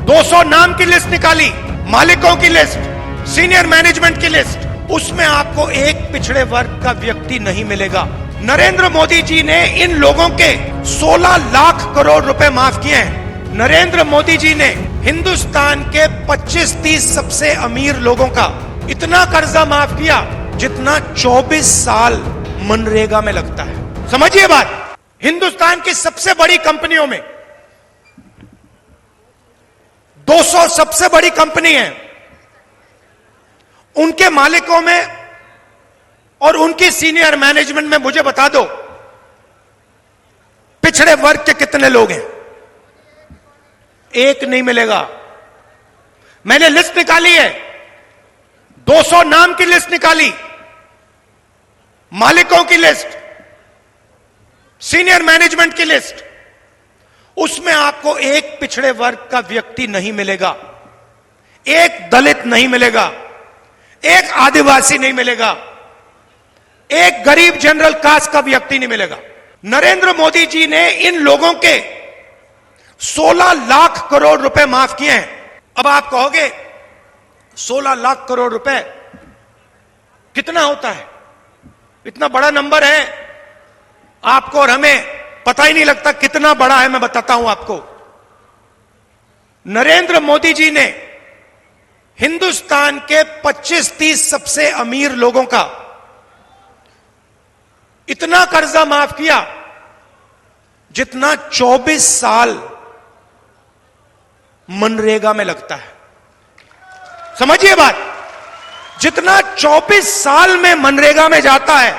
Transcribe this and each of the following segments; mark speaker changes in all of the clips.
Speaker 1: 200 नाम की लिस्ट निकाली, मालिकों की लिस्ट, सीनियर मैनेजमेंट की लिस्ट, उसमें आपको एक पिछड़े वर्ग का व्यक्ति नहीं मिलेगा। नरेंद्र मोदी जी ने इन लोगों के 16 लाख करोड़ रुपए माफ किए हैं। नरेंद्र मोदी जी ने हिंदुस्तान के 25-30 सबसे अमीर लोगों का इतना कर्जा माफ किया जितना 24 साल मनरेगा में लगता है। समझिए बात, हिंदुस्तान की सबसे बड़ी कंपनियों में 200 सबसे बड़ी कंपनी है, उनके मालिकों में और उनकी सीनियर मैनेजमेंट में मुझे बता दो पिछड़े वर्ग के कितने लोग हैं? एक नहीं मिलेगा। मैंने लिस्ट निकाली है, 200 नाम की लिस्ट निकाली, मालिकों की लिस्ट, सीनियर मैनेजमेंट की लिस्ट, उसमें आपको एक पिछड़े वर्ग का व्यक्ति नहीं मिलेगा, एक दलित नहीं मिलेगा, एक आदिवासी नहीं मिलेगा, एक गरीब जनरल कास्ट का व्यक्ति नहीं मिलेगा। नरेंद्र मोदी जी ने इन लोगों के 16 लाख करोड़ रुपए माफ किए हैं। अब आप कहोगे 16 लाख करोड़ रुपए कितना होता है? इतना बड़ा नंबर है, आपको और हमें पता ही नहीं लगता कितना बड़ा है। मैं बताता हूं आपको। नरेंद्र मोदी जी ने हिंदुस्तान के 25-30 सबसे अमीर लोगों का इतना कर्जा माफ किया जितना 24 साल मनरेगा में लगता है। समझिए बात, जितना 24 साल में मनरेगा में जाता है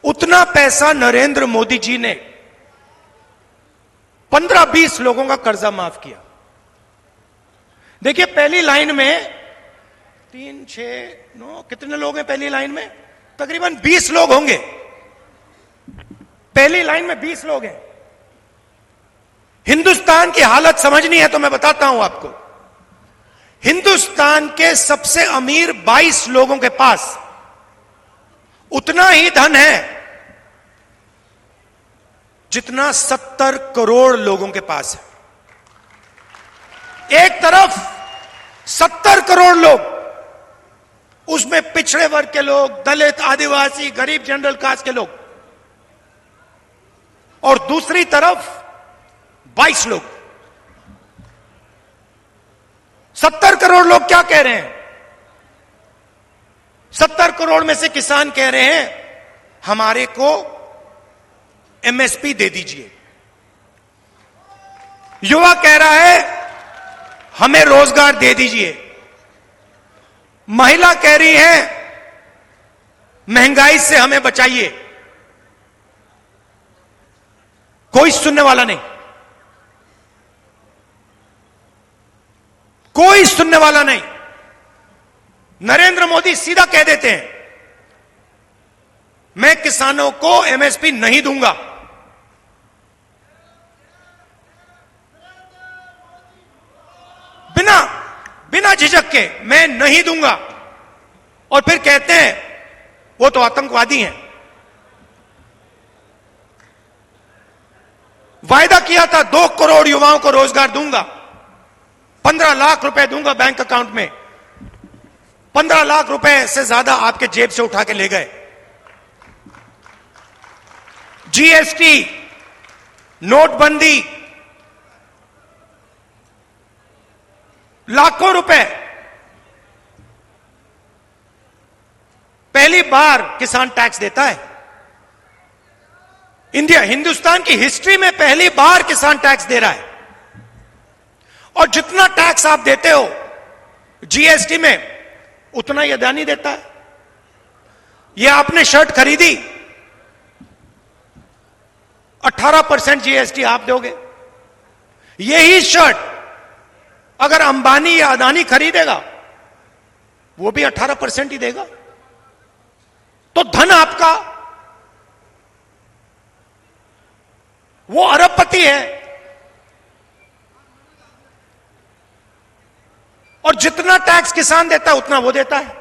Speaker 1: उतना पैसा नरेंद्र मोदी जी ने 15-20 लोगों का कर्जा माफ किया। देखिए, पहली लाइन में 3, 6, 9 कितने लोग हैं पहली लाइन में? तकरीबन 20 लोग होंगे। पहली लाइन में 20 लोग हैं। हिंदुस्तान की हालत समझनी है तो मैं बताता हूं आपको। हिंदुस्तान के सबसे अमीर 22 लोगों के पास उतना ही धन है जितना 70 करोड़ लोगों के पास है। एक तरफ 70 करोड़ लोग, उसमें पिछड़े वर्ग के लोग, दलित, आदिवासी, गरीब जनरल कास्ट के लोग, और दूसरी तरफ 22 लोग। 70 करोड़ लोग क्या कह रहे हैं? 70 करोड़ में से किसान कह रहे हैं हमारे को एमएसपी दे दीजिए। युवा कह रहा है हमें रोजगार दे दीजिए। महिला कह रही है महंगाई से हमें बचाइए। कोई सुनने वाला नहीं, कोई सुनने वाला नहीं। नरेंद्र मोदी सीधा कह देते हैं मैं किसानों को एमएसपी नहीं दूंगा। बिना झिझक के मैं नहीं दूंगा, और फिर कहते हैं वो तो आतंकवादी हैं। वायदा किया था 2 करोड़ युवाओं को रोजगार दूंगा, 15 लाख रुपए दूंगा बैंक अकाउंट में। 15 लाख रुपए से ज्यादा आपके जेब से उठा के ले गए। जीएसटी, नोटबंदी, लाखों रुपए। पहली बार किसान टैक्स देता है। हिंदुस्तान की हिस्ट्री में पहली बार किसान टैक्स दे रहा है। और जितना टैक्स आप देते हो जीएसटी में, उतना ही अदानी देता है। यह आपने शर्ट खरीदी, 18% जीएसटी आप दोगे। यही शर्ट अगर अंबानी या अदानी खरीदेगा, वो भी 18% ही देगा। तो धन आपका, वो अरबपति है। और जितना टैक्स किसान देता है उतना वो देता है।